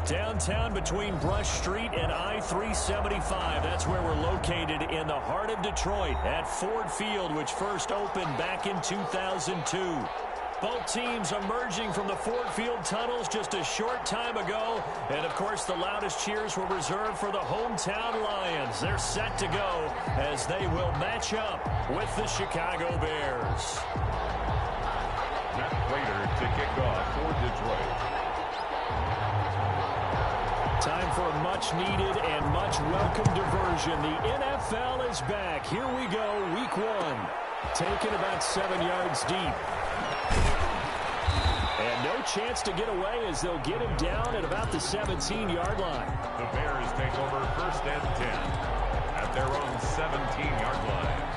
Downtown between Brush Street and I-375. That's where we're located in the heart of Detroit at Ford Field, which first opened back in 2002. Both teams emerging from the Ford Field tunnels just a short time ago. And, of course, the loudest cheers were reserved for the hometown Lions. They're set to go as they will match up with the Chicago Bears. Matt Prater to kick off for Detroit. Time for a much-needed and much-welcome diversion. The NFL is back. Here we go, week 1. Taken about 7 yards deep. And no chance to get away as they'll get him down at about the 17-yard line. The Bears take over 1st and 10 at their own 17-yard line.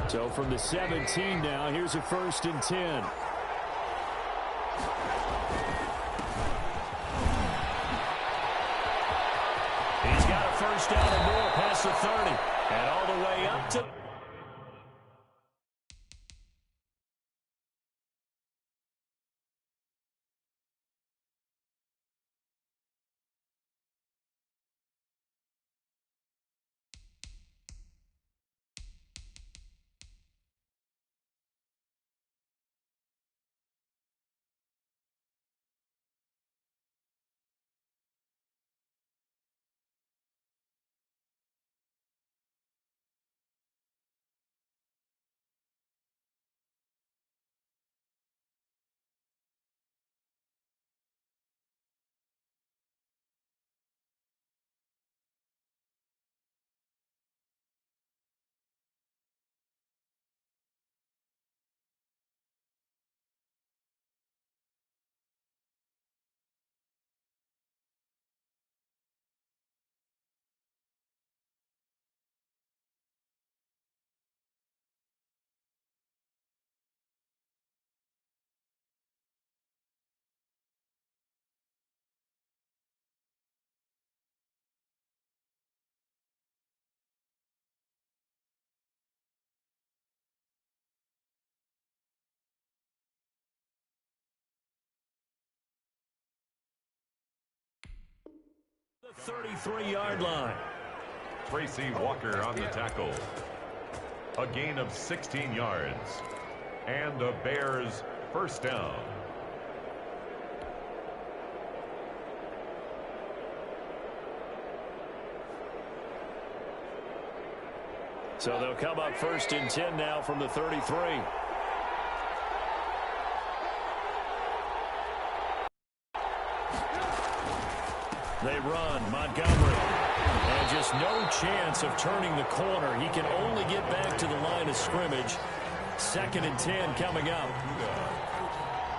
So from the 17 now, here's a 1st and 10. He's got a first down and more past the 30. And all the way up to... The 33-yard line. Tracy Walker on the tackle. A gain of 16 yards. And the Bears first down. So they'll come up 1st and 10 now from the 33. They run, Montgomery. And just no chance of turning the corner. He can only get back to the line of scrimmage. 2nd and 10 coming up.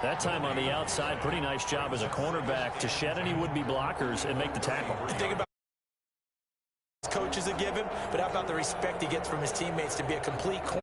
That time on the outside, pretty nice job as a cornerback to shed any would-be blockers and make the tackle. Think about coaches that give him, but how about the respect he gets from his teammates to be a complete corner?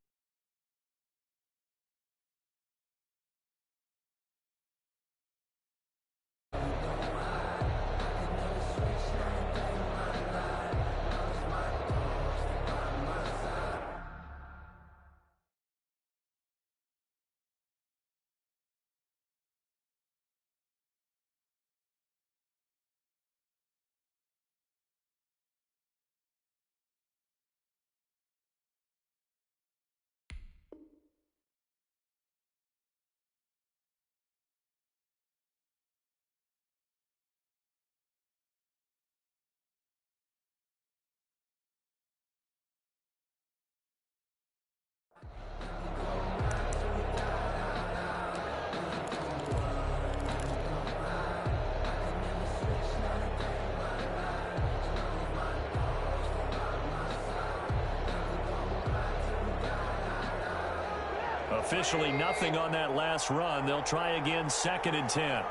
Officially nothing on that last run. They'll try again 2nd and 10.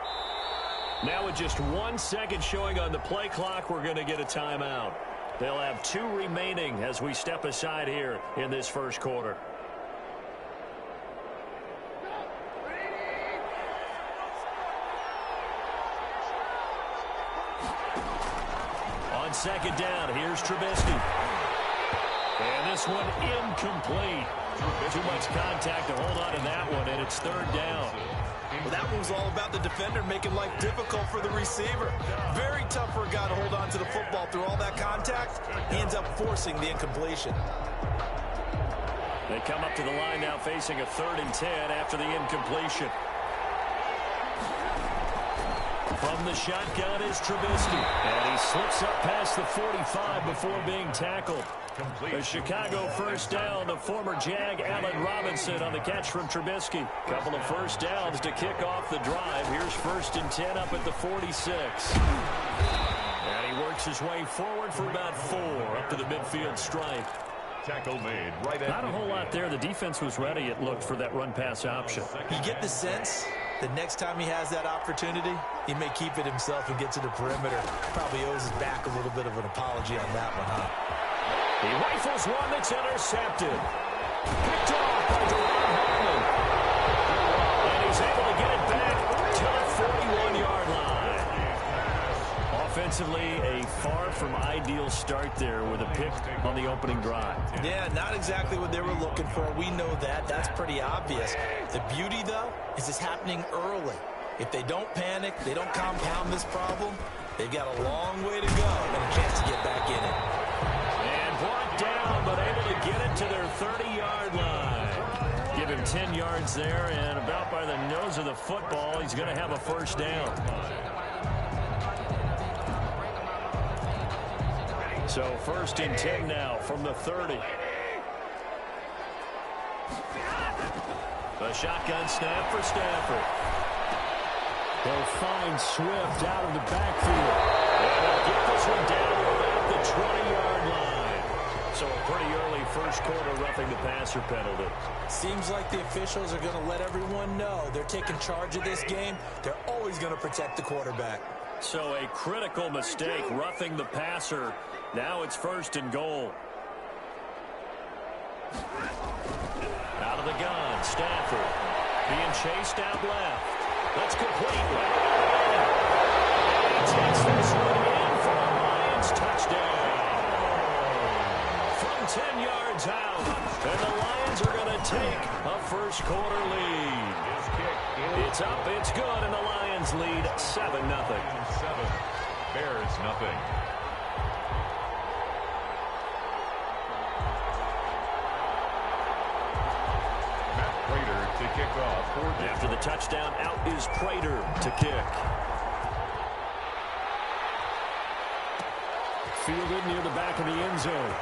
Now with just 1 second showing on the play clock, we're going to get a timeout. They'll have 2 remaining as we step aside here in this first quarter. On On second down, here's Trubisky. And this one incomplete. Too much contact to hold on to that one, and it's third down. Well, that one was all about the defender making life difficult for the receiver. Very tough for a guy to hold on to the football through all that contact. He ends up forcing the incompletion. They come up to the line now facing a 3rd and 10 after the incompletion. From the shotgun is Trubisky. And he slips up past the 45 before being tackled. The Chicago first down, the former Jag Allen Robinson on the catch from Trubisky. Couple of first downs to kick off the drive. Here's 1st and 10 up at the 46. And he works his way forward for about 4 up to the midfield stripe. Tackle made right at not a whole lot there. The defense was ready, it looked, for that run-pass option. You get the sense that next time he has that opportunity, he may keep it himself and get to the perimeter. Probably owes his back a little bit of an apology on that one, huh? He rifles one that's intercepted. Picked off by Devon Harmon. And he's able to get it back to the 41-yard line. Offensively, a far from ideal start there with a pick on the opening drive. Yeah, not exactly what they were looking for. We know that. That's pretty obvious. The beauty, though, is it's happening early. If they don't panic, they don't compound this problem, they've got a long way to go and a chance to get back in it. And brought down, but able to get it to their 30-yard line. Give him 10 yards there, and about by the nose of the football, he's going to have a first down. So 1st and 10 now from the 30. A shotgun snap for Stafford. They'll find Swift out of the backfield. And they'll get this one down to about the 20-yard line. So a pretty early first quarter roughing the passer penalty. Seems like the officials are going to let everyone know they're taking charge of this game. They're always going to protect the quarterback. So a critical mistake, roughing the passer. Now it's 1st and goal. Out of the gun, Stafford being chased out left. That's complete. He takes this one in for a Lions touchdown. From 10 yards out, and the Lions are going to take a first quarter lead. It's up, it's good, and the Lions lead 7-0. 7. Bears nothing. To kick off. After the touchdown, out is Prater to kick. Fielded near the back of the end zone.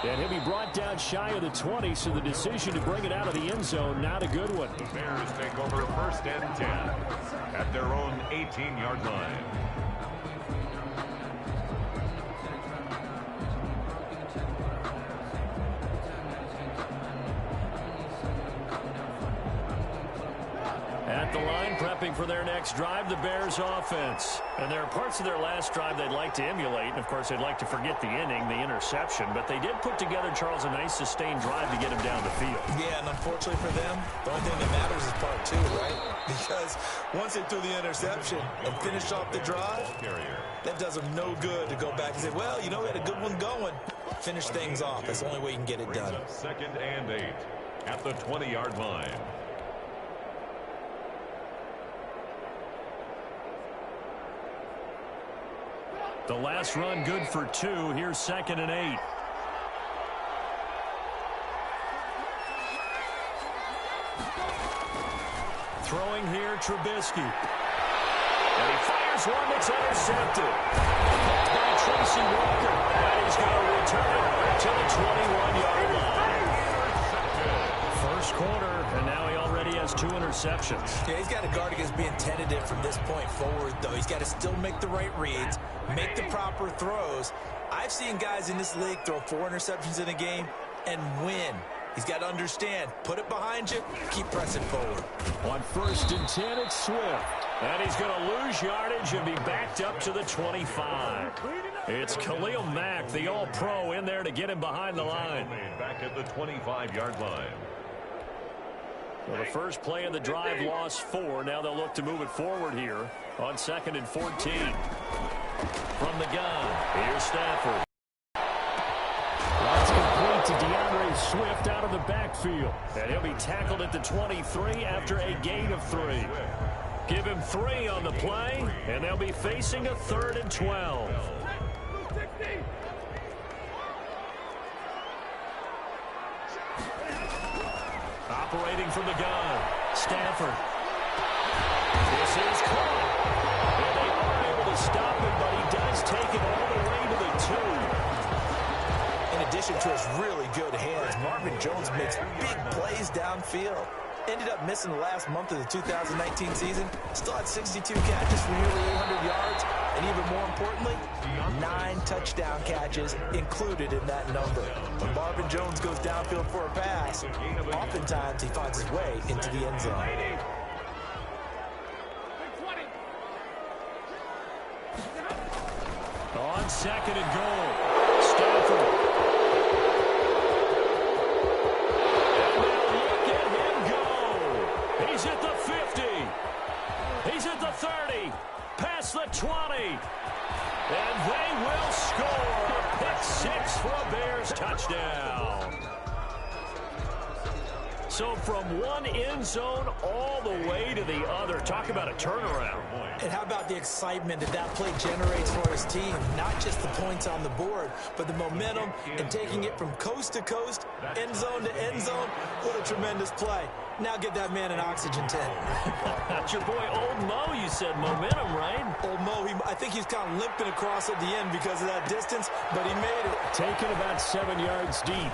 And he'll be brought down shy of the 20, so the decision to bring it out of the end zone, not a good one. The Bears take over 1st and 10 at their own 18-yard line. At the line, prepping for their next drive, the Bears offense. And there are parts of their last drive they'd like to emulate. And, of course, they'd like to forget the inning, the interception. But they did put together, Charles, a nice sustained drive to get him down the field. Yeah, and unfortunately for them, the only thing that matters is part 2, right? Because once they threw the interception and finished off the drive, that does them no good to go back and say, well, you know, we had a good one going. Finish things off. That's the only way you can get it done. 2nd and 8 at the 20-yard line. The last run good for 2. Here's 2nd and 8. Throwing here, Trubisky. And he fires one that's intercepted. Caught by Tracy Walker. And he's going to return it to the 21-yard line. First quarter, and now he already has 2 interceptions. Yeah, he's got to guard against being tentative from this point forward, though. He's got to still make the right reads, make the proper throws. I've seen guys in this league throw 4 interceptions in a game and win. He's got to understand, put it behind you, keep pressing forward. On 1st and 10, it's Swift. And he's going to lose yardage and be backed up to the 25. It's Khalil Mack, the All-Pro, in there to get him behind the line. Back at the 25-yard line. Well, the first play of the drive lost 4. Now they'll look to move it forward here on 2nd and 14. From the gun, here's Stafford. That's complete to DeAndre Swift out of the backfield. And he'll be tackled at the 23 after a gain of 3. Give him 3 on the play, and they'll be facing a 3rd and 12. Operating from the gun, Stafford. This is caught. And they aren't able to stop him, but he does take it all the way to the 2. In addition to his really good hands, Marvin Jones makes big plays downfield. Ended up missing the last month of the 2019 season. Still had 62 catches for nearly 800 yards. And even more importantly, 9 touchdown catches included in that number. When Marvin Jones goes downfield for a pass, oftentimes he finds his way into the end zone. On 2nd and goal, Stafford. He's at the 50. He's at the 30. Past the 20. And they will score. A pick 6 for a Bears touchdown. So from one end zone all the way to the other. Talk about a turnaround. And how about the excitement that play generates for his team? Not just the points on the board, but the momentum and taking it from coast to coast, end zone to end zone. What a tremendous play. Now get that man an oxygen tank. That's your boy Old Mo, you said. Momentum, right? Old Mo, I think he's kind of limping across at the end because of that distance, but he made it. Taken about 7 yards deep.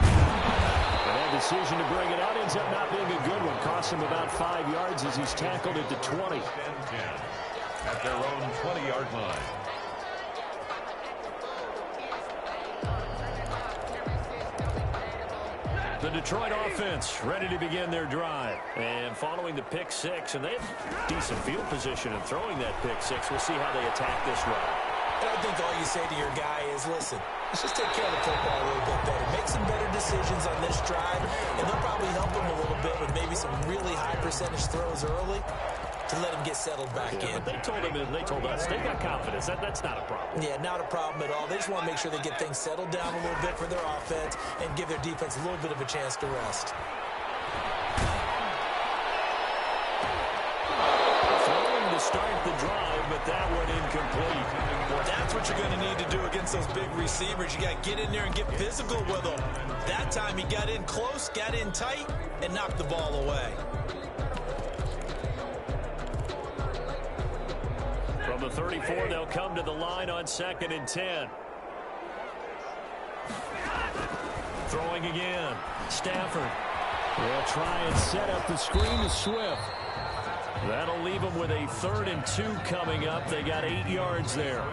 And that decision to bring it out ends up not being a good one. Cost him about 5 yards as he's tackled at the 20. At their own 20-yard line. The Detroit offense ready to begin their drive. And following the pick 6, and they have decent field position in throwing that pick 6. We'll see how they attack this run. And I think all you say to your guy is, listen, let's just take care of the football a little bit better. Make some better decisions on this drive, and they'll probably help him a little bit with maybe some really high percentage throws early to let him get settled back in. But they told him, and they told us, they got confidence. That's not a problem. Yeah, not a problem at all. They just want to make sure they get things settled down a little bit for their offense and give their defense a little bit of a chance to rest. Throwing to start the drive, but that one incomplete. Well, that's what you're going to need to do against those big receivers. You got to get in there and get physical with them. That time he got in close, got in tight, and knocked the ball away. From the 34, they'll come to the line on 2nd and 10. Throwing again. Stafford. They'll try and set up the screen to Swift. That'll leave them with a 3rd and 2 coming up. They got 8 yards there.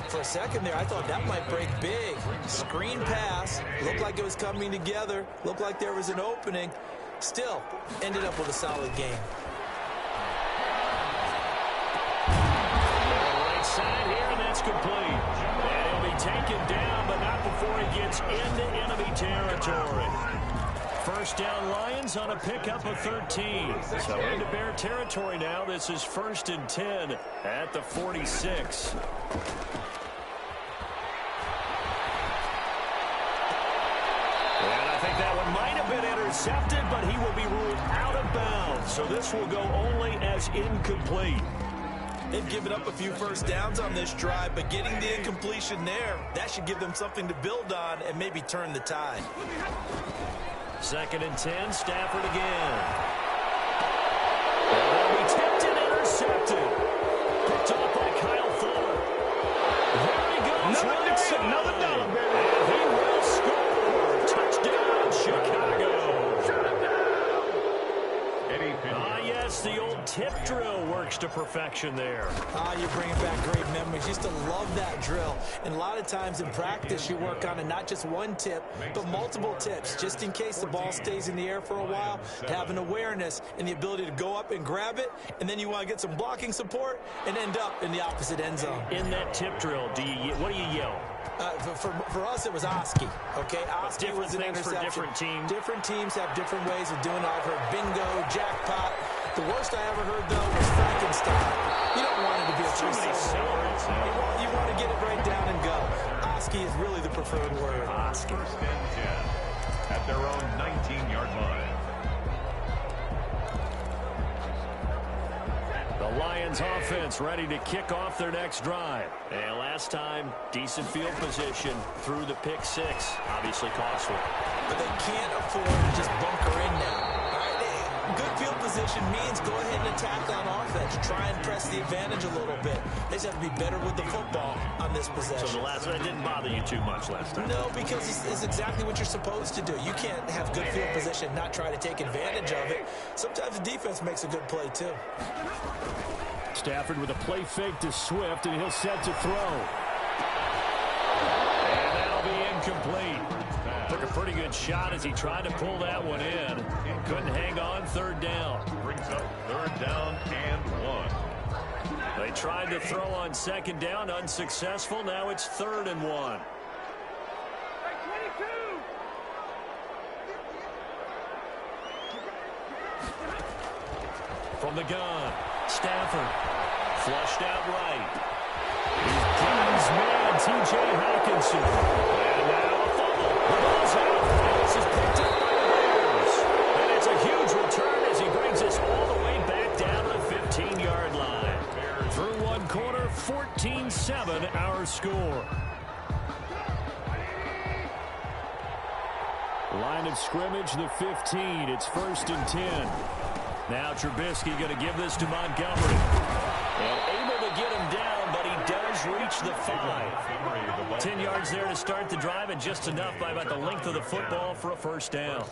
For a second there, I thought that might break big. Screen pass. Looked like it was coming together. Looked like there was an opening. Still, ended up with a solid game. Side here, and that's complete. And he'll be taken down, but not before he gets into enemy territory. First down, Lions on a pickup of 13. So into Bear territory now. This is 1st and 10 at the 46. And I think that one might have been intercepted, but he will be ruled out of bounds. So this will go only as incomplete. They've given up a few first downs on this drive, but getting the incompletion there, that should give them something to build on and maybe turn the tide. 2nd and 10, Stafford again. And they'll be tipped and intercepted. Picked off by Kyle Fuller. There he goes. Another dollar, baby. And he will score. Touchdown, Chicago. Yes, the old tip drill works to perfection there. You're bringing back great memories. Used to love that drill. And a lot of times in practice, you work on it, not just one tip, but multiple tips, just in case the ball stays in the air for a while, to have an awareness and the ability to go up and grab it, and then you want to get some blocking support and end up in the opposite end zone. In that tip drill, what do you yell? For us, it was Oski. Okay, Oski different was an things interception. for different teams. Different teams have different ways of doing it. I've heard bingo, jackpot. The worst I ever heard, though, was Frankenstein. You don't want it to be a Too many syllables. You want to get it right down and go. Oski is really the preferred word. First and 10 at their own 19-yard line. The Lions offense ready to kick off their next drive. And last time, decent field position through the pick six. Obviously costly. But they can't afford to just bunker in now. All right, good field position means go ahead and attack on offense. Try and press the advantage a little bit. They just have to be better with the football on this possession. So the last one didn't bother you too much last time? No, because it's exactly what you're supposed to do. You can't have good field position and not try to take advantage of it. Sometimes the defense makes a good play, too. Stafford with a play fake to Swift, and he'll set to throw. And that'll be incomplete. Took a pretty good shot as he tried to pull that one in. Couldn't hang on, third down. Brings up third down and 1. They tried to throw on second down, unsuccessful. Now it's 3rd and 1. From the gun, Stafford, flushed out right. He's got his man, T.J. Hawkinson. And now a fumble. The ball's out. And this is picked up by the Bears. And it's a huge return as he brings us all the way back down to the 15-yard line. Through one quarter, 14-7 our score. Line of scrimmage, the 15. It's 1st and 10. Now Trubisky going to give this to Montgomery. And able to get him down, but he does reach the 5. 10 yards there to start the drive, and just enough by about the length of the football for a first down.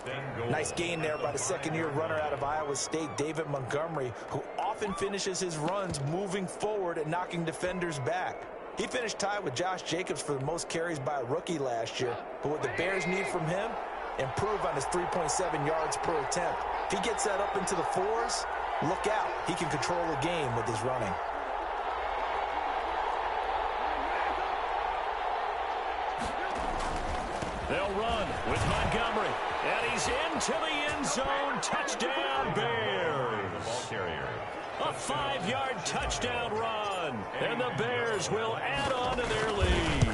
Nice gain there by the second-year runner out of Iowa State, David Montgomery, who often finishes his runs moving forward and knocking defenders back. He finished tied with Josh Jacobs for the most carries by a rookie last year. But what the Bears need from him, improve on his 3.7 yards per attempt. If he gets that up into the 4s, look out. He can control the game with his running. They'll run with Montgomery. And he's into the end zone. Touchdown, Bears. Ball carrier. A 5-yard touchdown run. And the Bears will add on to their lead.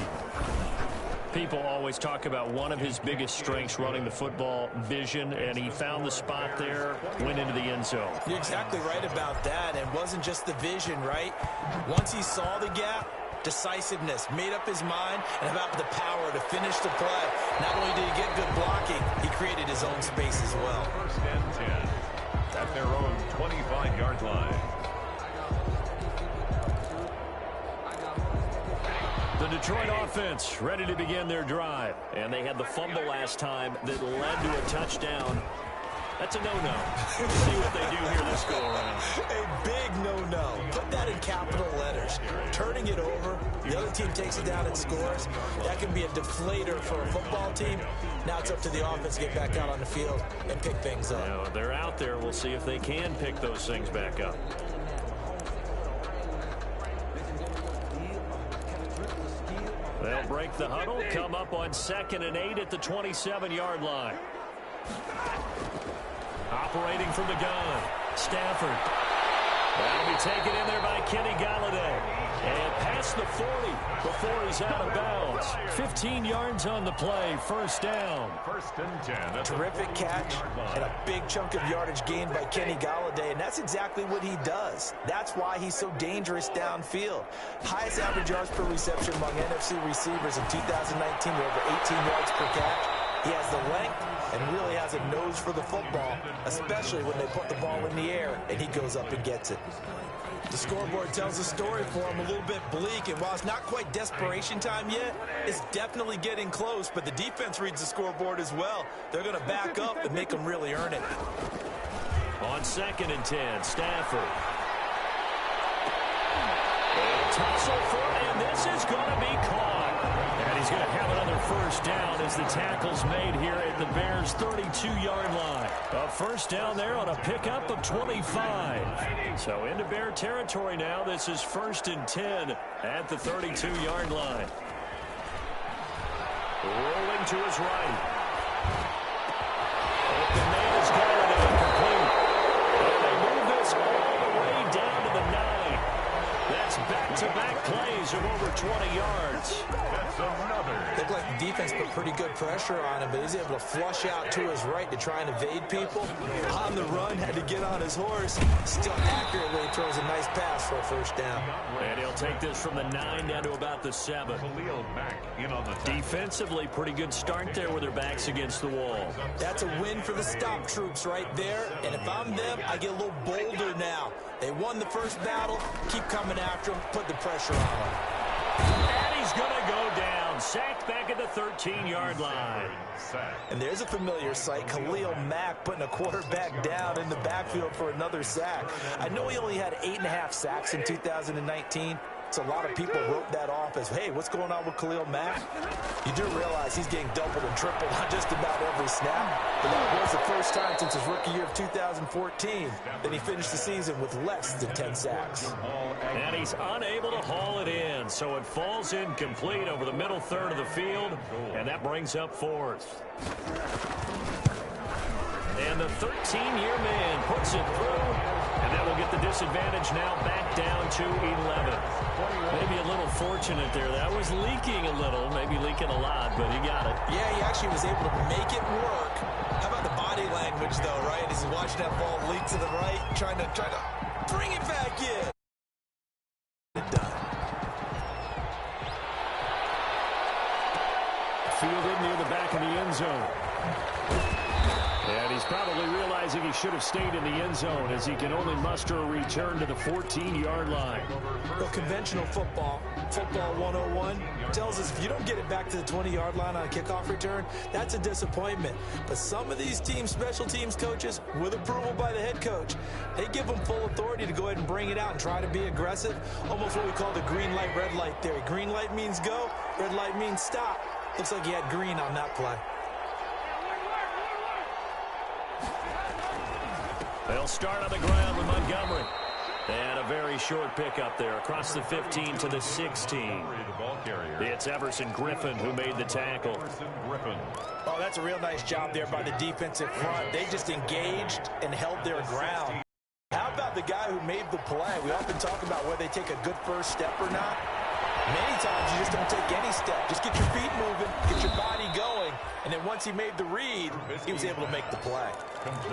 People always talk about one of his biggest strengths running the football, vision, and he found the spot there, went into the end zone. You're exactly right about that. It wasn't just the vision, right? Once he saw the gap, decisiveness, made up his mind, and about the power to finish the play. Not only did he get good blocking, he created his own space as well. 1st and 10 at their own 25-yard line. The Detroit offense ready to begin their drive. And they had the fumble last time that led to a touchdown. That's a no-no. See what they do here this go-around. A big no-no. Put that in capital letters. Turning it over, the other team takes it down and scores. That can be a deflator for a football team. Now it's up to the offense to get back out on the field and pick things up. You know, they're out there. We'll see if they can pick those things back up. They'll break the huddle, come up on 2nd and 8 at the 27-yard line. Operating from the gun, Stafford. That'll be taken in there by Kenny Galladay. And past the 40 before he's out of bounds. 15 yards on the play, 1st down. 1st and 10. Terrific catch and a big chunk of yardage gained by Kenny Galladay, and that's exactly what he does. That's why he's so dangerous downfield. Highest average yards per reception among NFC receivers in 2019 with over 18 yards per catch. He has the length and really has a nose for the football, especially when they put the ball in the air and he goes up and gets it. The scoreboard tells a story for him, a little bit bleak, and while it's not quite desperation time yet, it's definitely getting close, but the defense reads the scoreboard as well. They're going to back up and make them really earn it. On 2nd and 10, Stafford. A tussle for, and this is going to be caught. And he's going to have another 1st down as the tackle's made here at the Bears' 32-yard line. A 1st down there on a pickup of 25. So into Bear territory now. This is 1st and 10 at the 32-yard line. Rolling to his right. Open man has got it incomplete. And they move this all the way down to the 9. That's back-to-back plays of over 20 yards. That's another. Looked like the defense put pretty good pressure on him, but he's able to flush out to his right to try and evade people. On the run, had to get on his horse. Still accurately throws a nice pass for a first down. And he'll take this from the 9 down to about the 7. Khalil Mack in on the tackle. Defensively, pretty good start there with their backs against the wall. That's a win for the stop troops right there. And if I'm them, I get a little bolder now. They won the first battle. Keep coming after him. Put the pressure on him. And he's going to go down. Sacked back at the 13-yard line. And there's a familiar sight. Khalil Mack putting a quarterback down in the backfield for another sack. I know he only had 8.5 sacks in 2019. So a lot of people wrote that off as, hey, what's going on with Khalil Mack? You do realize he's getting doubled and tripled on just about every snap. But that was the first time since his rookie year of 2014 that he finished the season with less than 10 sacks. And he's unable to haul it in. So it falls incomplete over the middle third of the field. And that brings up 4th. And the 13-year man puts it through. And that will get the disadvantage now back down to 11. Maybe a little fortunate there. That was leaking a little, maybe leaking a lot, but he got it. Yeah, he actually was able to make it work. How about the body language, though, right? As he's watching that ball leak to the right, trying to bring it back in. Done. Fielded near the back of the end zone. And he's probably realizing he should have stayed in the end zone as he can only muster a return to the 14-yard line. Well, conventional football 101, tells us if you don't get it back to the 20-yard line on a kickoff return, that's a disappointment. But some of these teams, special teams coaches, with approval by the head coach, they give them full authority to go ahead and bring it out and try to be aggressive. Almost what we call the green light, red light theory. Green light means go, red light means stop. Looks like he had green on that play. They'll start on the ground with Montgomery. And a very short pickup there across the 15 to the 16. It's Everson Griffin who made the tackle. Oh, that's a real nice job there by the defensive front. They just engaged and held their ground. How about the guy who made the play? We often talk about whether they take a good first step or not. Many times you just don't take any step. Just get your feet moving, get your body going, and then once he made the read, he was able to make the play.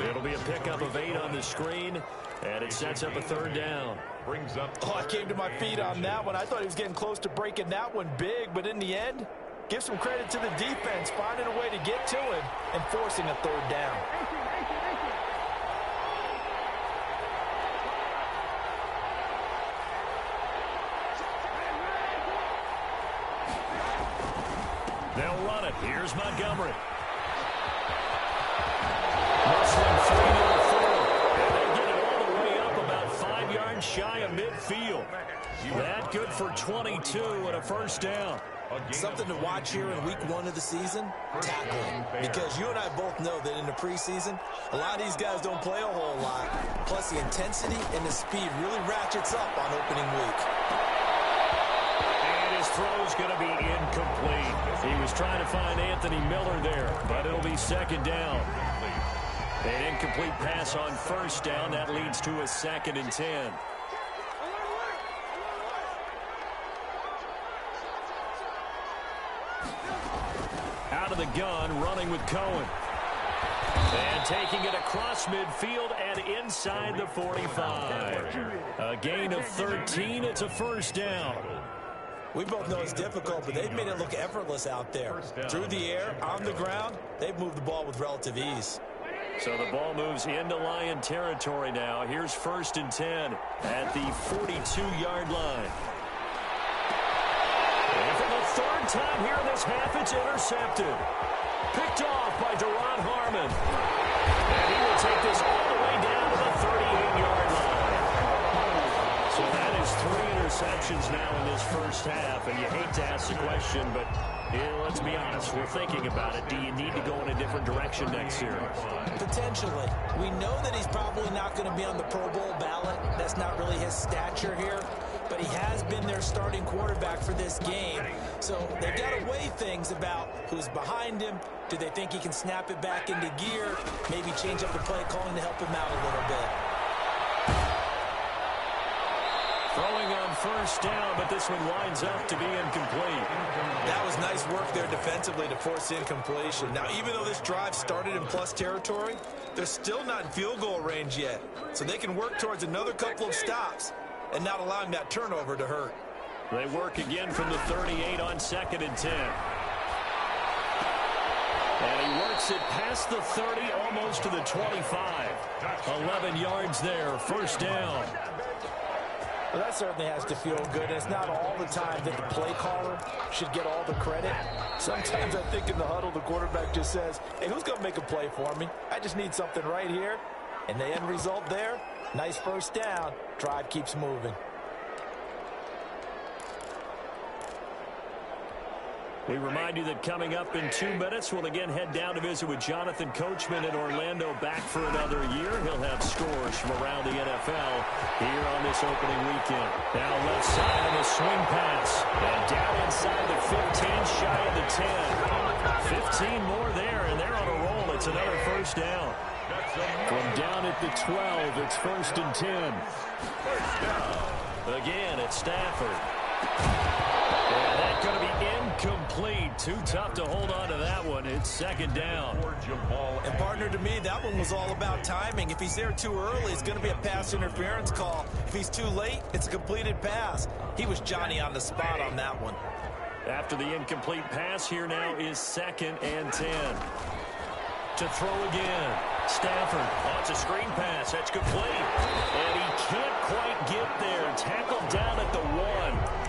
It'll be a pickup of 8 on the screen, and it sets up a 3rd down. Oh, I came to my feet on that one. I thought he was getting close to breaking that one big, but in the end, give some credit to the defense, finding a way to get to him and forcing a 3rd down. They'll run it. Here's Montgomery. Muslim 3 to the 4. And they get it all the way up about 5 yards shy of midfield. That good for 22 and a first down. Something to watch here in week 1 of the season, tackling. Because you and I both know that in the preseason, a lot of these guys don't play a whole lot. Plus the intensity and the speed really ratchets up on opening week. Throw's going to be incomplete. He was trying to find Anthony Miller there, but it'll be 2nd down. An incomplete pass on 1st down. That leads to a 2nd and 10. Out of the gun, running with Cohen. And taking it across midfield and inside the 45. A gain of 13. It's a 1st down. We both know it's difficult, but they've made it look effortless out there. Through the air, on the ground, they've moved the ball with relative ease. So the ball moves into Lion territory now. Here's 1st and 10 at the 42-yard line. And for the 3rd time here in this half, it's intercepted. Picked off by Deron Harmon. And he will take this all the way down to the 38-yard line. So that is 3 interceptions now in this first half, and you hate to ask the question, but let's be honest, we're thinking about it. Do you need to go in a different direction next year? Potentially. We know that he's probably not going to be on the Pro Bowl ballot. That's not really his stature here. but he has been their starting quarterback for this game. So they've got to weigh things about who's behind him. Do they think he can snap it back into gear? Maybe change up the play calling to help him out a little bit. Throwing on first down, but this one winds up to be incomplete. That was nice work there defensively to force incompletion. Now, even though this drive started in plus territory, they're still not in field goal range yet. So they can work towards another couple of stops and not allowing that turnover to hurt. They work again from the 38 on 2nd and 10. And he works it past the 30, almost to the 25. 11 yards there, first down. Well, that certainly has to feel good. It's not all the time that the play caller should get all the credit. Sometimes I think in the huddle, the quarterback just says, hey, who's going to make a play for me? I just need something right here. And the end result there, nice first down. Drive keeps moving. We remind you that coming up in 2 minutes, we'll again head down to visit with Jonathan Coachman in Orlando, back for another year. He'll have scores from around the NFL here on this opening weekend. Now left side on the swing pass. And down inside the 15, shy of the 10. 15 more there, and they're on a roll. It's another first down. From down at the 12, it's 1st and 10. Again, it's Stafford. And that's going to be incomplete. Too tough to hold on to that one. It's 2nd down. And partner, to me, that one was all about timing. If he's there too early, it's going to be a pass interference call. If he's too late, it's a completed pass. He was Johnny on the spot on that one. After the incomplete pass, here now is 2nd and 10. To throw again. Stafford wants a screen pass. That's complete. And he can't quite get there. Tackled down at the 1.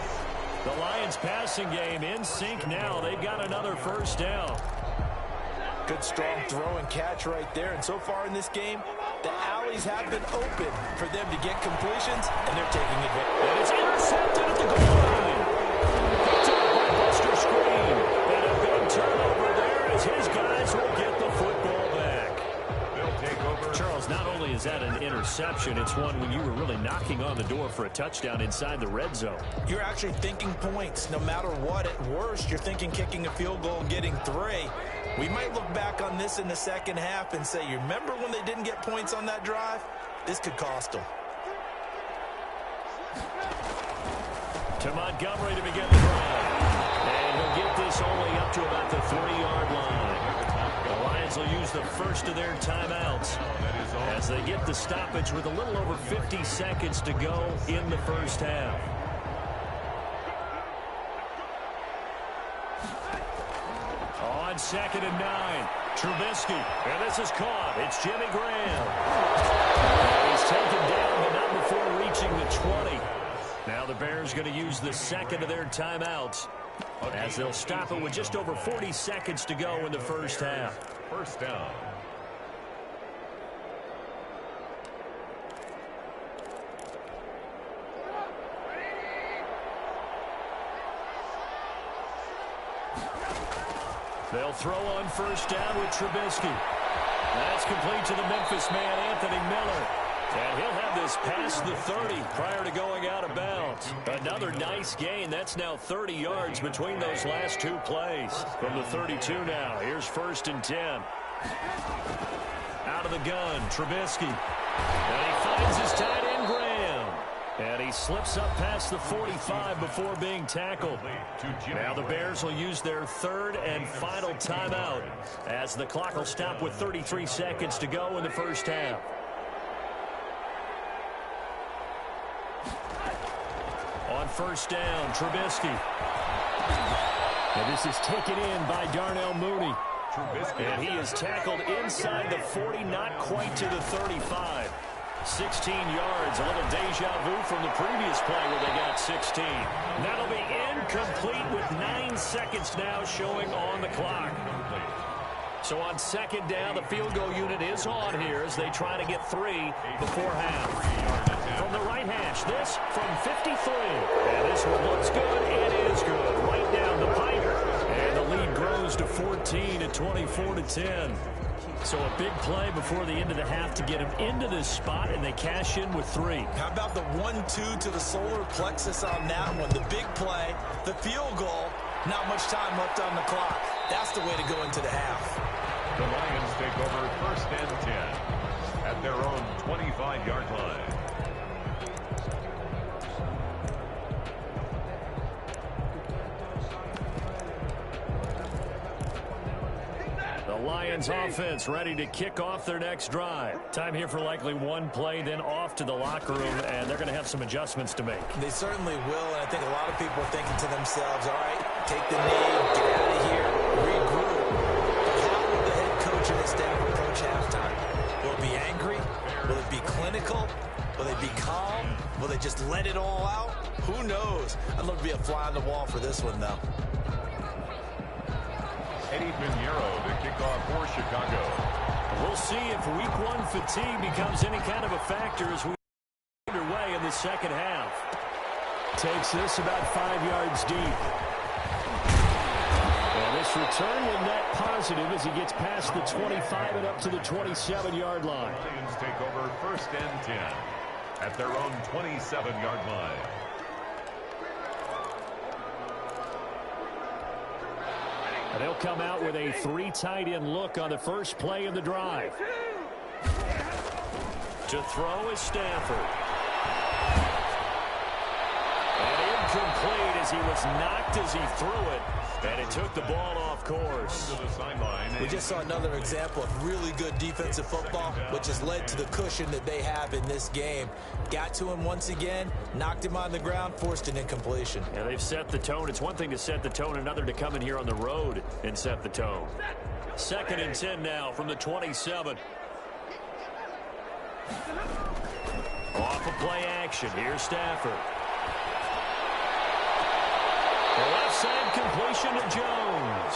The Lions passing game in sync now. They've got another first down. Good strong throw and catch right there. And so far in this game, the alleys have been open for them to get completions, and they're taking advantage. And it's intercepted at the goal line. Picked up by Buster Screen. And a big turnover there as his guys will get the football back. They'll take over. Charles, not only is that an interception, it's one when you were really knocking on the door for a touchdown inside the red zone. You're actually thinking points no matter what. At worst, you're thinking kicking a field goal and getting 3. We might look back on this in the second half and say, you remember when they didn't get points on that drive? This could cost them. To Montgomery to begin the drive. And he'll get this only up to about the 3-yard line. The Lions will use the first of their timeouts as they get the stoppage with a little over 50 seconds to go in the first half. On 2nd and 9, Trubisky, and this is caught. It's Jimmy Graham. And he's taken down, but not before reaching the 20. Now the Bears going to use the second of their timeouts as they'll stop it with just over 40 seconds to go in the first half. First down. They'll throw on first down with Trubisky. That's complete to the Memphis man, Anthony Miller. And he'll have this past the 30 prior to going out of bounds. Another nice gain. That's now 30 yards between those last 2 plays. From the 32 now, here's 1st and 10. Out of the gun, Trubisky. And he finds his tight end, Graham. And he slips up past the 45 before being tackled. Now the Bears will use their 3rd and final timeout as the clock will stop with 33 seconds to go in the first half. On first down, Trubisky. And this is taken in by Darnell Mooney. And he is tackled inside the 40, not quite to the 35. 16 yards, a little deja vu from the previous play where they got 16. That'll be incomplete with 9 seconds now showing on the clock. So on 2nd down, the field goal unit is on here as they try to get 3 before half. From the right hash, this from 53. And this one looks good. It is good. Right down the pipe. And the lead grows to 14 at 24-10. So a big play before the end of the half to get him into this spot, and they cash in with 3. How about the 1-2 to the solar plexus on that one? The big play, the field goal, not much time left on the clock. That's the way to go into the half. The Lions take over 1st and 10 at their own 25-yard line. The Lions offense ready to kick off their next drive. Time here for likely one play, then off to the locker room, and they're going to have some adjustments to make. They certainly will, and I think a lot of people are thinking to themselves, all right, take the knee, get out of here, regroup. But how will the head coach and his staff approach halftime? Will it be angry? Will it be clinical? Will they be calm? Will they just let it all out? Who knows? I'd love to be a fly on the wall for this one, though. Eddie Pinheiro to kick off for Chicago. We'll see if week 1 fatigue becomes any kind of a factor as we underway in the second half. Takes this about 5 yards deep. And this return will net positive as he gets past the 25 and up to the 27-yard line. Lions take over 1st and 10 at their own 27-yard line. And they'll come out with a 3 tight end look on the first play of the drive. To throw is Stafford. And incomplete as he was knocked as he threw it. And it took the ball off course. We just saw another example of really good defensive football, which has led to the cushion that they have in this game. Got to him once again, knocked him on the ground, forced an incompletion. Yeah, they've set the tone. It's one thing to set the tone, another to come in here on the road and set the tone. 2nd and 10 now from the 27. Off of play action. Here's Stafford. The left side completion to Jones.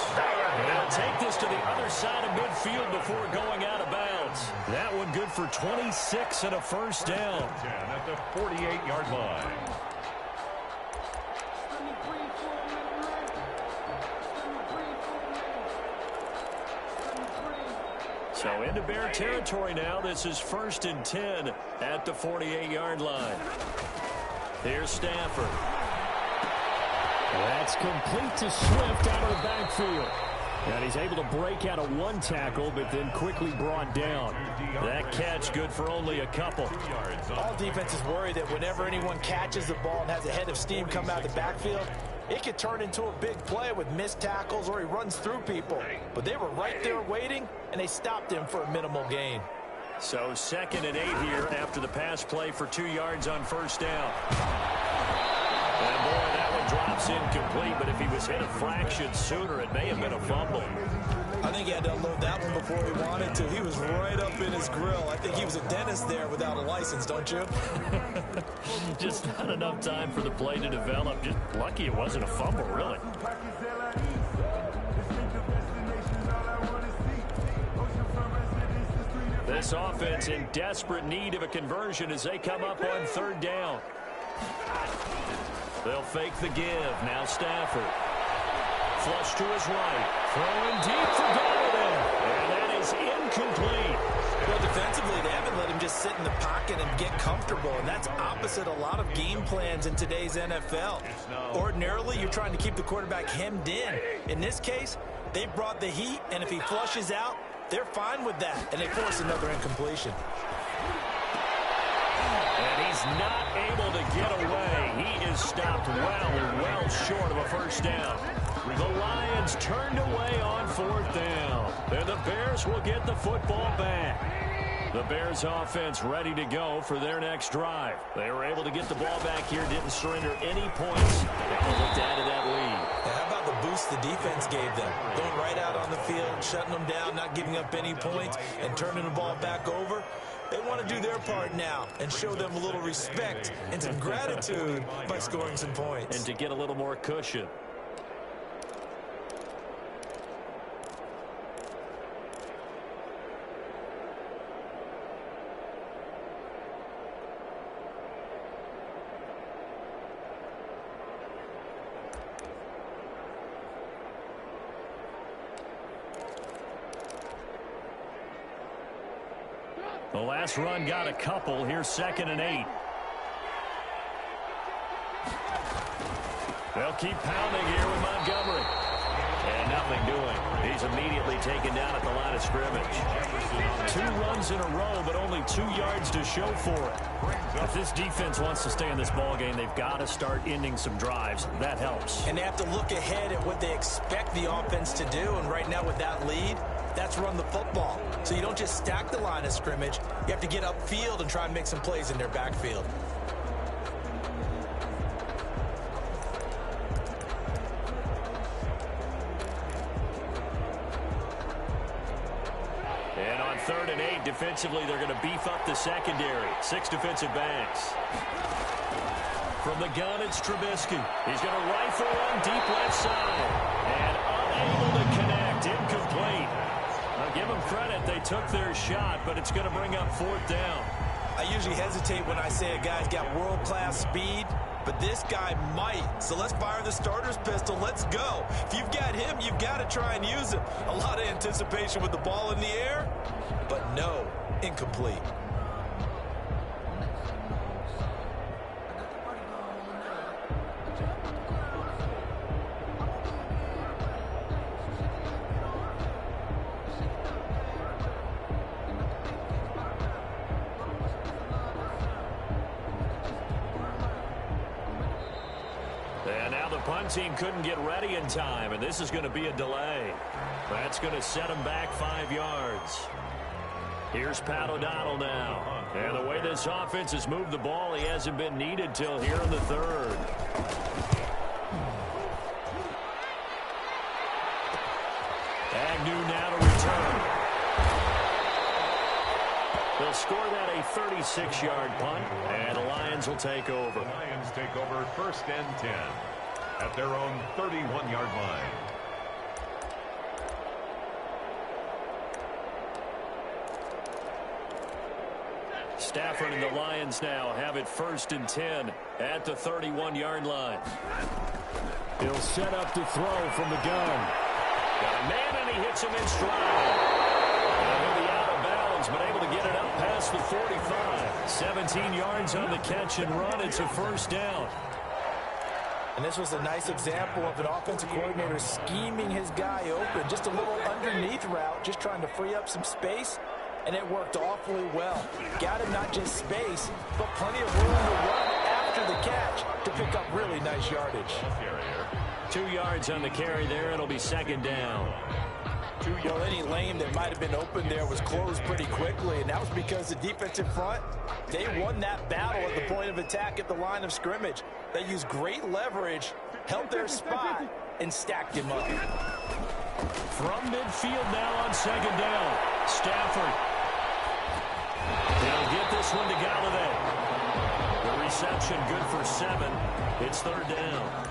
And they'll take this to the other side of midfield before going out of bounds. That one good for 26 and a first down. 10 at the 48-yard line. So into Bear territory now. This is 1st and 10 at the 48-yard line. Here's Stafford. That's complete to Swift out of the backfield. And he's able to break out of 1 tackle, but then quickly brought down. That catch good for only a couple. All defenses worry that whenever anyone catches the ball and has a head of steam come out of the backfield, it could turn into a big play with missed tackles or he runs through people. But they were right there waiting, and they stopped him for a minimal gain. So 2nd and 8 here after the pass play for 2 yards on first down. And boy, that one drops incomplete, but if he was hit a fraction sooner, it may have been a fumble. I think he had to unload that one before he wanted to. He was right up in his grill. I think he was a dentist there without a license, don't you? Just not enough time for the play to develop. Just lucky it wasn't a fumble, really. This offense in desperate need of a conversion as they come up on 3rd down. They'll fake the give. Now Stafford. Flush to his right. Throwing deep for Golden. And that is incomplete. Well, defensively, they haven't let him just sit in the pocket and get comfortable, and that's opposite a lot of game plans in today's NFL. Ordinarily, you're trying to keep the quarterback hemmed in. In this case, they brought the heat, and if he flushes out, they're fine with that, and they force another incompletion. And he's not able to get away. He is stopped well short of a first down. The Lions turned away on 4th down. And the Bears will get the football back. The Bears offense ready to go for their next drive. They were able to get the ball back here, didn't surrender any points. They can look to add to that lead. Now, how about the boost the defense gave them? Going right out on the field, shutting them down, not giving up any points, and turning the ball back over. They want to do their part now and show them a little respect and some gratitude by scoring some points. And to get a little more cushion. The last run got a couple. Here's 2nd and 8. They'll keep pounding here with Montgomery. And nothing doing. He's immediately taken down at the line of scrimmage. 2 runs in a row, but only 2 yards to show for it. If this defense wants to stay in this ballgame, they've got to start ending some drives. That helps. And they have to look ahead at what they expect the offense to do. And right now with that lead, that's run the football. So you don't just stack the line of scrimmage. You have to get upfield and try and make some plays in their backfield. And on 3rd and 8, defensively, they're going to beef up the secondary. 6 defensive backs. From the gun, it's Trubisky. He's going to rifle one deep left side. And unable to connect. Incomplete. Now, give them credit. They took their shot, but it's going to bring up 4th down. I usually hesitate when I say a guy's got world-class speed, but this guy might. So let's fire the starter's pistol. Let's go. If you've got him, you've got to try and use him. A lot of anticipation with the ball in the air, but no, incomplete. Punt team couldn't get ready in time, and this is going to be a delay. That's going to set him back 5 yards. Here's Pat O'Donnell now. And the way this offense has moved the ball, he hasn't been needed till here in the 3rd. Agnew now to return. They'll score that a 36-yard punt, and the Lions will take over. The Lions take over 1st and 10. At their own 31-yard line. Stafford and the Lions now have it 1st and 10 at the 31-yard line. He'll set up to throw from the gun. Got a man, and he hits him in stride. He'll be out of bounds, but able to get it up past the 45. 17 yards on the catch and run. It's a 1st down. And this was a nice example of an offensive coordinator scheming his guy open. Just a little underneath route, just trying to free up some space, and it worked awfully well. Got him not just space, but plenty of room to run after the catch to pick up really nice yardage. 2 yards on the carry there. It'll be 2nd down. Well, any lane that might have been open there was closed pretty quickly, and that was because the defensive front, they won that battle at the point of attack at the line of scrimmage. They used great leverage, held their spot, and stacked him up. From midfield now on 2nd down. Stafford. They'll get this one to Galladay. The reception good for 7. It's 3rd down.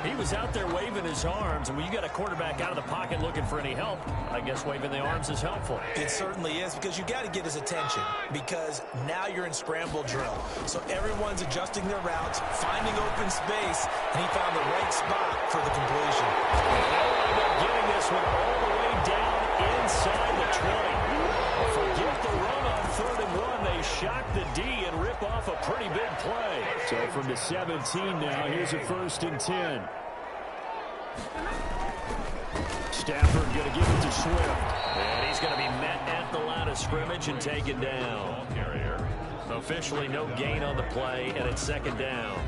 He was out there waving his arms, and when you got a quarterback out of the pocket looking for any help, I guess waving the arms is helpful. It certainly is, because you got to get his attention, because now you're in scramble drill. So everyone's adjusting their routes, finding open space, and he found the right spot for the completion. And they'll end up getting this one all the way down inside the 20. Forget the run on 3rd and 1. They shock the D and rip off a pretty big play. So from the 17 now, here's a 1st and 10. Stafford going to give it to Swift. And he's going to be met at the line of scrimmage and taken down. Officially no gain on the play, and it's 2nd down.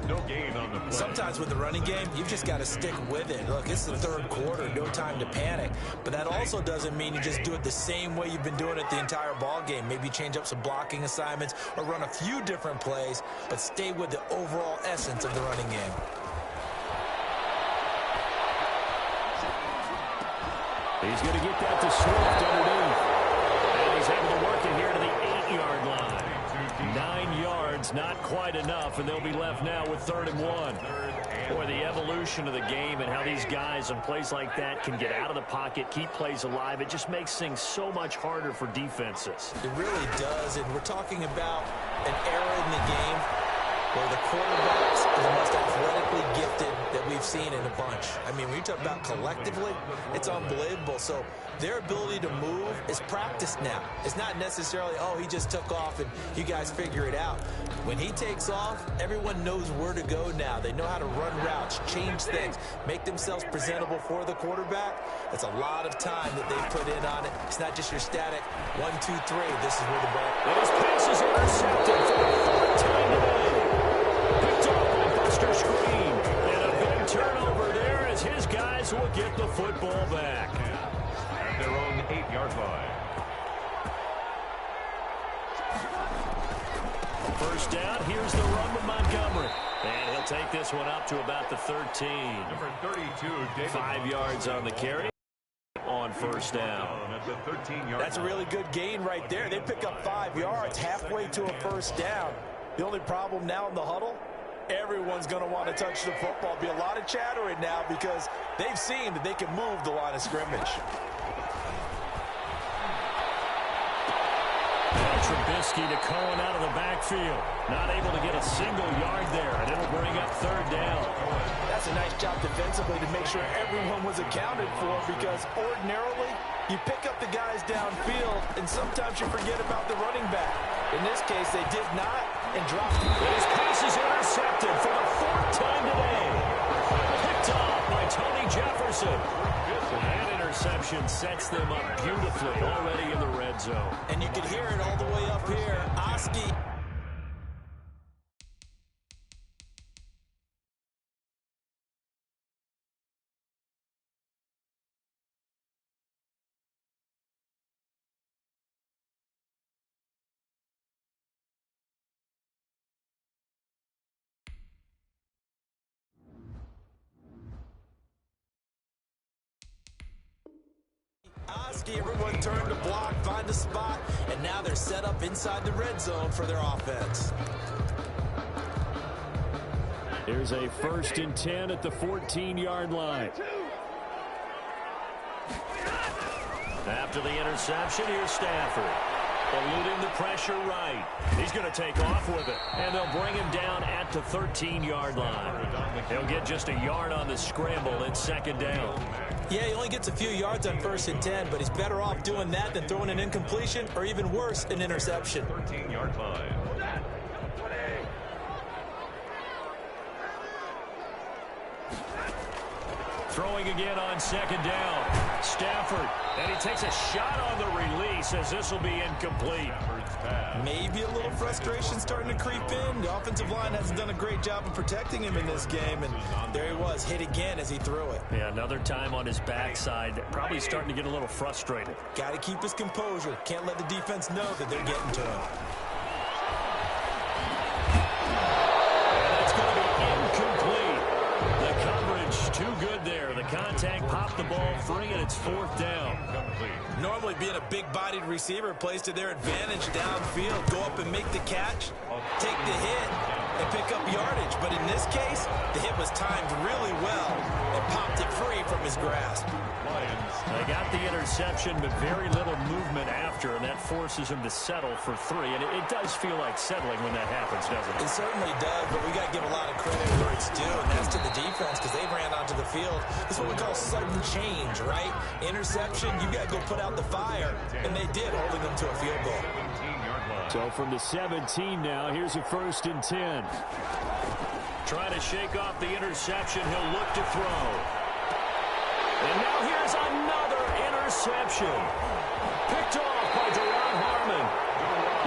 No gain on the play. Sometimes with the running game, you've just got to stick with it. Look, it's the 3rd quarter, no time to panic. But that also doesn't mean you just do it the same way you've been doing it the entire ball game. Maybe change up some blocking assignments or run a few different plays, but stay with the overall essence of the running game. He's going to get that to Swift underneath. And he's able to work it here to the 8-yard line. 9 yards, not quite enough, and they'll be left now with 3rd and 1. Boy, the evolution of the game and how these guys in plays like that can get out of the pocket, keep plays alive, it just makes things so much harder for defenses. It really does, and we're talking about an era in the game where the quarterbacks are the most athletically gifted that we've seen in a bunch. I mean, when you talk about collectively, it's unbelievable. So their ability to move is practiced now. It's not necessarily, oh, he just took off and you guys figure it out. When he takes off, everyone knows where to go now. They know how to run routes, change things, make themselves presentable for the quarterback. That's a lot of time that they've put in on it. It's not just your static 1, 2, 3. This is where the ball. And his pass is intercepted for the fourth time today. Picked off by Buster Screen. And a big turnover there as his guys will get the football back. At their own 8-yard line. First down, here's the run with Montgomery. And he'll take this one up to about the 13. Number 32, David. 5 yards on the carry on first down. At the 13-yard That's a really good gain right there. They pick up 5 yards halfway to a first down. The only problem now in the huddle, everyone's going to want to touch the football. Be a lot of chattering now because they've seen that they can move the line of scrimmage. Trubisky to Cohen out of the backfield. Not able to get a single yard there, and it'll bring up third down. That's a nice job defensively to make sure everyone was accounted for, because ordinarily you pick up the guys downfield and sometimes you forget about the running back. In this case, they did not and dropped it. His pass is intercepted for the fourth time today. Picked off by Tony Jefferson. That interception sets them up beautifully already in the red zone. And you can hear it all the way up here. Oski. Everyone turned to block, find a spot, and now they're set up inside the red zone for their offense. Here's a 1st and 10 at the 14-yard line. After the interception, here's Stafford. Eluding the pressure right. He's going to take off with it, and they'll bring him down at the 13-yard line. He'll get just a yard on the scramble at second down. Yeah, he only gets a few yards on 1st and 10, but he's better off doing that than throwing an incompletion or even worse, an interception. 13-yard line. Throwing again on second down. Stafford, and he takes a shot on the release as this will be incomplete. Maybe a little frustration starting to creep in. The offensive line hasn't done a great job of protecting him in this game, and there he was, hit again as he threw it. Yeah, another time on his backside, probably starting to get a little frustrated. Got to keep his composure. Can't let the defense know that they're getting to him. That's going to be incomplete. The coverage too good there. The contact popped the ball free, and it's 4th down. Normally being a big-bodied receiver plays to their advantage downfield. Go up and make the catch, take the hit, and pick up yardage. But in this case, the hit was timed really well and popped it free from his grasp. They got the interception, but very little movement after, and that forces him to settle for 3. And it does feel like settling when that happens, doesn't it? It certainly does, but we got to give a lot of credit where it's due, and that's to the defense, because they ran onto the field. This is what we call sudden change, right? Interception, you got to go put out the fire, and they did, holding them to a field goal. So from the 17 now, here's a 1st and 10. Trying to shake off the interception, he'll look to throw. And now here's another interception. Picked off by Deron Harmon.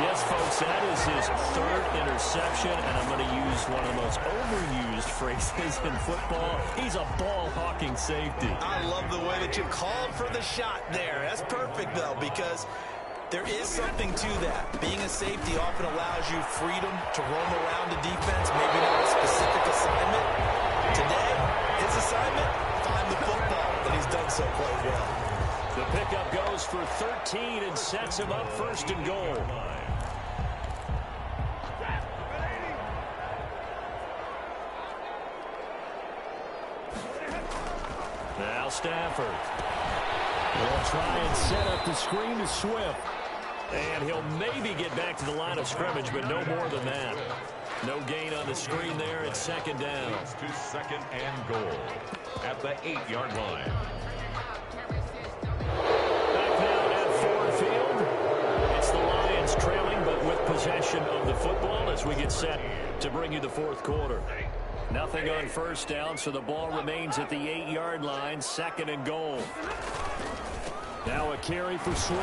Yes, folks, that is his 3rd interception, and I'm going to use one of the most overused phrases in football. He's a ball-hawking safety. I love the way that you called for the shot there. That's perfect, though, because there is something to that. Being a safety often allows you freedom to roam around the defense, maybe not a specific assignment. Today, his assignment, find the football, and he's done so quite well. The pickup goes for 13 and sets him up 1st and goal. Now Stafford. He'll try and set up the screen to Swift. And he'll maybe get back to the line of scrimmage, but no more than that. No gain on the screen there. It's second down. Leads to second and goal at the 8-yard line. Back now at Ford Field. It's the Lions trailing, but with possession of the football as we get set to bring you the fourth quarter. Nothing on first down, so the ball remains at the 8-yard line, second and goal. Now a carry for Swift.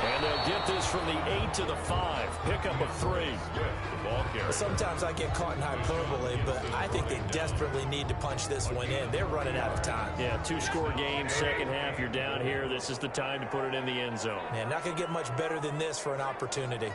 And they'll get this from the 8 to the 5. Pickup of 3. The ball carrier. Sometimes I get caught in hyperbole, but I think they desperately need to punch this one in. They're running out of time. Yeah, 2-score game, second half. You're down here. This is the time to put it in the end zone. Man, not going to get much better than this for an opportunity.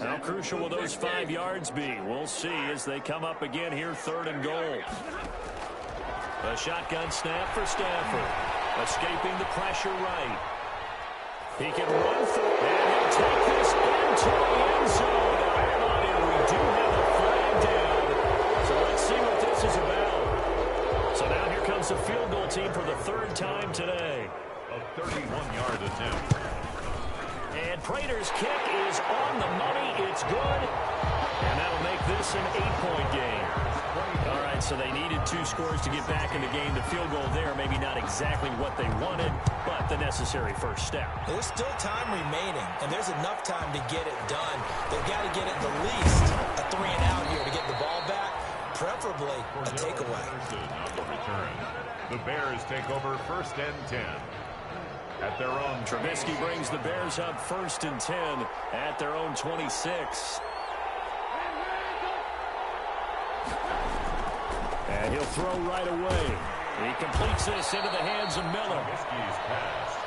How crucial will those 5 yards be? We'll see as they come up again here, third and goal. A shotgun snap for Stafford. Escaping the pressure right. He can run through, and he'll take this into the end zone. Hold on here, we do have a flag down. So let's see what this is about. So now here comes the field goal team for the third time today. A 31-yard attempt. And Prater's kick is on the money. It's good. And that'll make this an 8-point game. All right, so they needed 2 scores to get back in the game. The field goal there, maybe not exactly what they wanted, but the necessary first step. There's still time remaining, and there's enough time to get it done. They've got to get it at the least a 3 and out here to get the ball back, preferably a takeaway. The Bears take over first and 10. At their own. Trubisky brings the Bears up first and 10 at their own 26. And he'll throw right away. He completes this into the hands of Miller.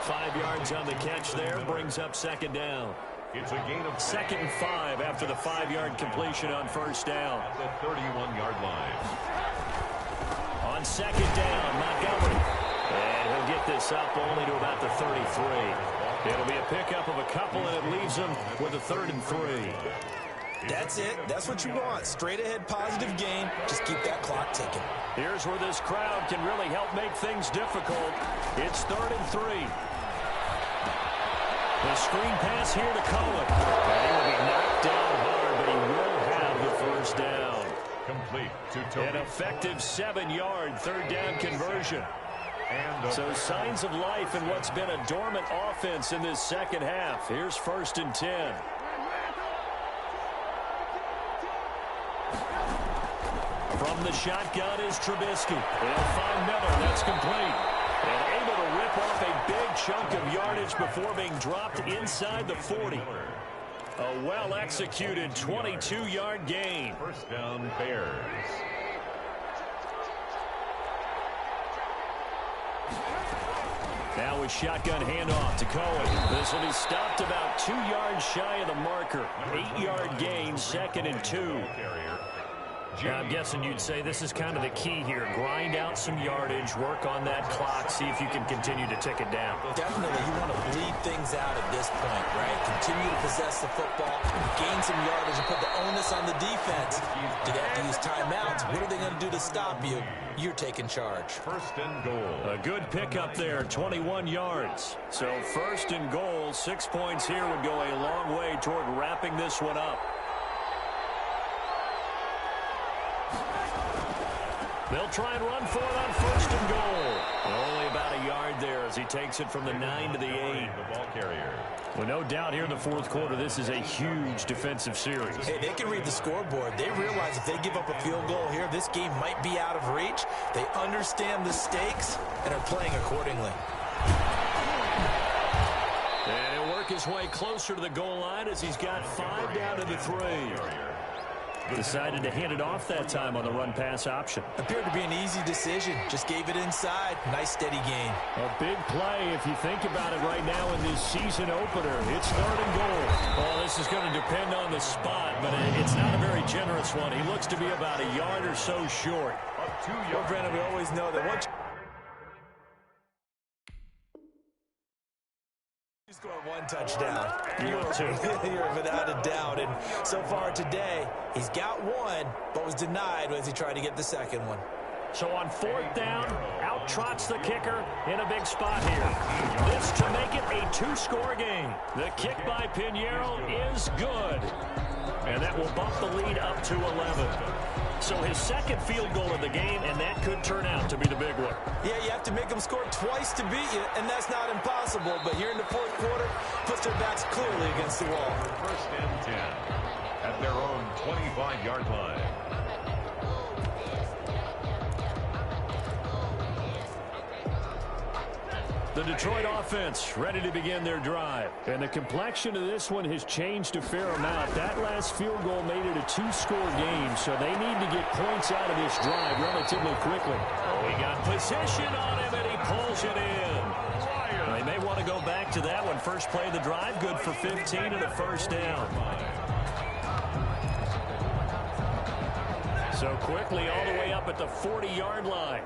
5 yards on the catch there, brings up second down. It's a gain of second and 5 after the 5-yard completion on first down. At the 31-yard line. On second down, Montgomery. And he'll get this up only to about the 33. It'll be a pickup of a couple, and it leaves him with a 3rd and 3. That's it. That's what you want. Straight ahead positive gain. Just keep that clock ticking. Here's where this crowd can really help make things difficult. It's 3rd and 3. The screen pass here to Cohen. And he will be knocked down hard, but he will have the first down. Complete to Toby. An effective 7-yard 3rd down conversion. So signs of life in what's been a dormant offense in this second half. Here's 1st and 10. From the shotgun is Trubisky. They'll find Miller. That's complete. And able to rip off a big chunk of yardage before being dropped inside the 40. A well-executed 22-yard gain. First down, Bears. Now a shotgun handoff to Cohen. This will be stopped about 2 yards shy of the marker. 8-yard gain, 2nd and 2. I'm guessing you'd say this is kind of the key here. Grind out some yardage, work on that clock, see if you can continue to tick it down. Definitely, you want to bleed things out at this point, right? Continue to possess the football, gain some yardage, and put the onus on the defense. Do they have to use timeouts? What are they going to do to stop you? You're taking charge. First and goal. A good pickup there, 21 yards. So 1st and goal, 6 points here would go a long way toward wrapping this one up. They'll try and run for it on 1st and goal. Only about a yard there as he takes it from the 9 to the 8. The ball carrier. Well, no doubt here in the 4th quarter, this is a huge defensive series. Hey, they can read the scoreboard. They realize if they give up a field goal here, this game might be out of reach. They understand the stakes and are playing accordingly. And he'll work his way closer to the goal line as he's got 5 down to the 3. Decided to hand it off that time on the run-pass option. Appeared to be an easy decision. Just gave it inside. Nice, steady gain. A big play if you think about it right now in this season opener. It's 3rd and goal. Well, this is going to depend on the spot, but it's not a very generous one. He looks to be about a yard or so short. Well, Brandon, we always know that once you score one touchdown, you're without a doubt. And so far today, he's got one, but was denied as he tried to get the second one. So on 4th down, out trots the kicker in a big spot here. This to make it a 2-score game. The kick by Pinheiro is good. And that will bump the lead up to 11. So his 2nd field goal of the game, and that could turn out to be the big one. Yeah, you have to make them score twice to beat you, and that's not impossible. But here in the 4th quarter, puts their backs clearly against the wall. 1st and 10 at their own 25-yard line. The Detroit offense ready to begin their drive. And the complexion of this one has changed a fair amount. That last field goal made it a 2-score game, so they need to get points out of this drive relatively quickly. Oh, he got position on him, and he pulls it in. They may want to go back to that one. First play of the drive, good for 15 and a 1st down. So quickly all the way up at the 40-yard line.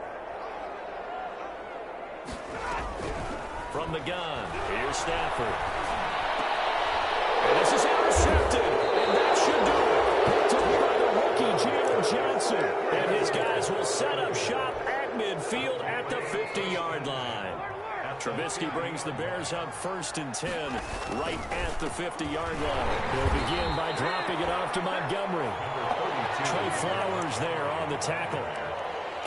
From the gun, here's Stafford. And this is intercepted, and that should do it. Picked up by the rookie, Jalen Johnson. And his guys will set up shop at midfield at the 50-yard line. Trubisky brings the Bears up 1st and 10 right at the 50-yard line. They'll begin by dropping it off to Montgomery. Trey Flowers there on the tackle.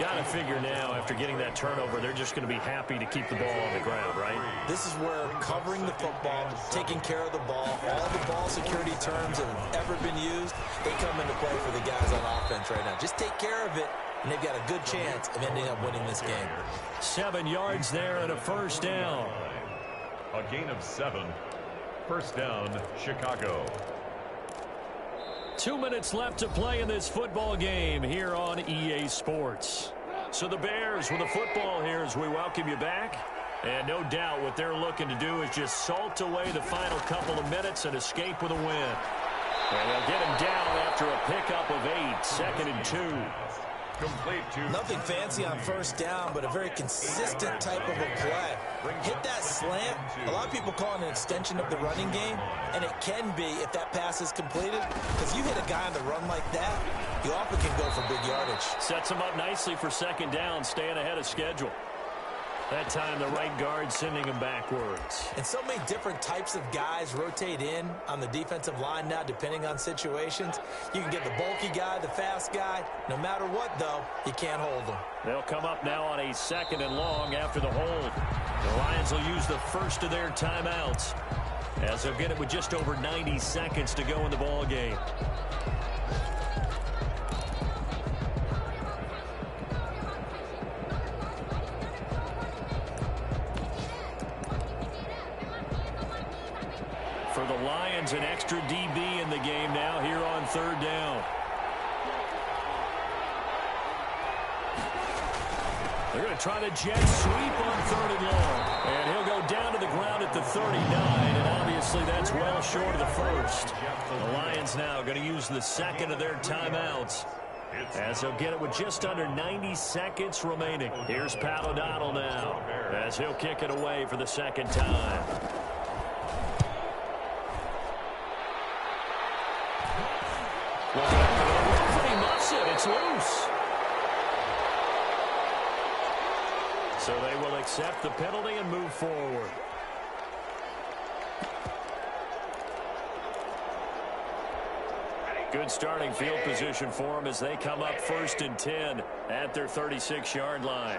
Got to figure now, after getting that turnover, they're just going to be happy to keep the ball on the ground, right? This is where covering the football, taking care of the ball, all the ball security terms that have ever been used, they come into play for the guys on offense right now. Just take care of it, and they've got a good chance of ending up winning this game. 7 yards there and a 1st down. A gain of 7. 1st down, Chicago. 2 minutes left to play in this football game here on EA Sports. So the Bears with the football here as we welcome you back. And no doubt what they're looking to do is just salt away the final couple of minutes and escape with a win. And they'll get him down after a pickup of 8, 2nd and 2. Complete to Nothing fancy on 1st down, but a very consistent type of a play. Hit that slant. A lot of people call it an extension of the running game, and it can be if that pass is completed. Because you hit a guy on the run like that, you often can go for big yardage. Sets him up nicely for 2nd down, staying ahead of schedule. That time the right guard sending him backwards. And so many different types of guys rotate in on the defensive line now depending on situations. You can get the bulky guy, the fast guy. No matter what, though, you can't hold them. They'll come up now on a 2nd and long after the hold. The Lions will use the first of their timeouts as they'll get it with just over 90 seconds to go in the ball game. For the Lions, an extra DB in the game now here on 3rd down. They're going to try to jet sweep on 3rd and long. And he'll go down to the ground at the 39, and obviously that's well short of the 1st. The Lions now going to use the 2nd of their timeouts as they'll get it with just under 90 seconds remaining. Here's Pat O'Donnell now as he'll kick it away for the 2nd time. He muffs it. It's loose. So they will accept the penalty and move forward. Good starting field position for them as they come up 1st and 10 at their 36-yard line.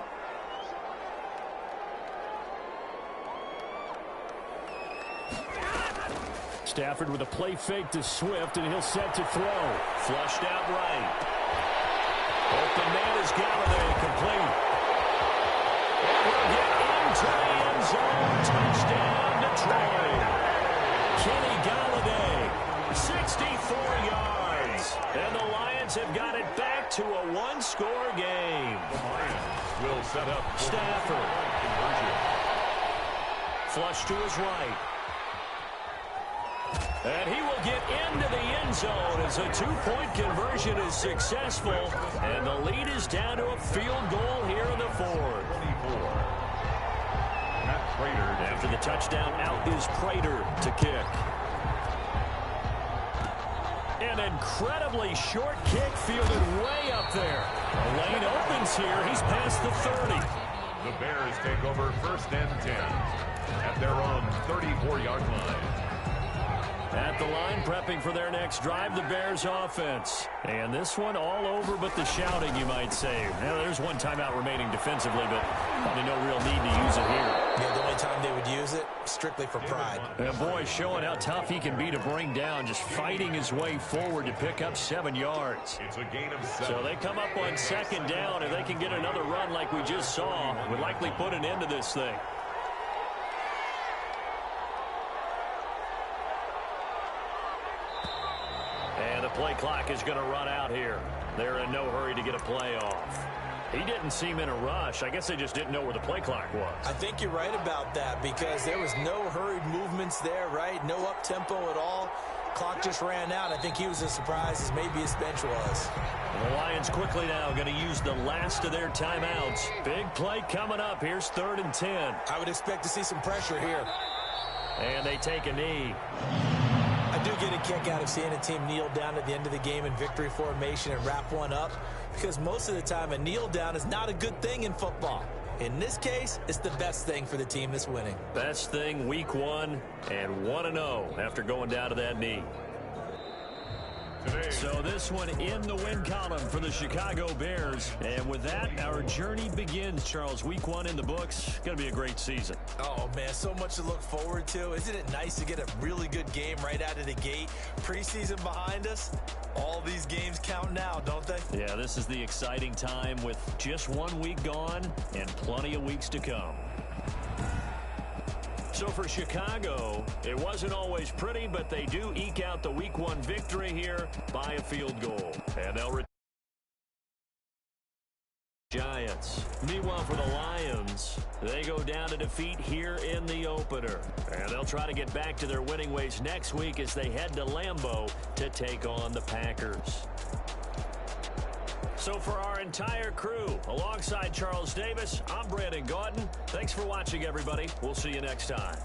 Stafford with a play fake to Swift, and he'll set to throw. Flushed out right. Open man is Galladay, complete. And we'll get into the end zone. Touchdown, Detroit. Kenny Galladay, 64 yards. And the Lions have got it back to a one-score game. The Lions will set up Stafford. Flush to his right. And he will get into the end zone as a two-point conversion is successful. And the lead is down to a field goal here in the fourth. 24. Matt Prater. After the touchdown, out is Prater to kick. An incredibly short kick fielded way up there. The lane opens here. He's past the 30. The Bears take over 1st and 10 at their own 34-yard line. At the line, prepping for their next drive, the Bears offense. And this one all over but the shouting, you might say. Now, there's one timeout remaining defensively, but probably no real need to use it here. Yeah, the only time they would use it, strictly for pride. And boy, showing how tough he can be to bring down, just fighting his way forward to pick up 7 yards. It's a gain of 7. So they come up on 2nd down. If they can get another run like we just saw, would likely put an end to this thing. And the play clock is going to run out here. They're in no hurry to get a play off. He didn't seem in a rush. I guess they just didn't know where the play clock was. I think you're right about that because there was no hurried movements there, right? No up-tempo at all. Clock just ran out. I think he was as surprised as maybe his bench was. And the Lions quickly now going to use the last of their timeouts. Big play coming up. Here's 3rd and 10. I would expect to see some pressure here. And they take a knee. I do get a kick out of seeing a team kneel down at the end of the game in victory formation and wrap one up because most of the time a kneel down is not a good thing in football. In this case, it's the best thing for the team that's winning. Best thing week 1 and 1-0 after going down to that knee. So this one in the win column for the Chicago Bears. And with that, our journey begins, Charles. Week 1 in the books. Going to be a great season. Oh, man, so much to look forward to. Isn't it nice to get a really good game right out of the gate? Preseason behind us. All these games count now, don't they? Yeah, this is the exciting time with just 1 week gone and plenty of weeks to come. So for Chicago, it wasn't always pretty, but they do eke out the week 1 victory here by a field goal. And they'll return. Giants. Meanwhile, for the Lions, they go down to defeat here in the opener. And they'll try to get back to their winning ways next week as they head to Lambeau to take on the Packers. So for our entire crew, alongside Charles Davis, I'm Brandon Gaudin. Thanks for watching, everybody. We'll see you next time.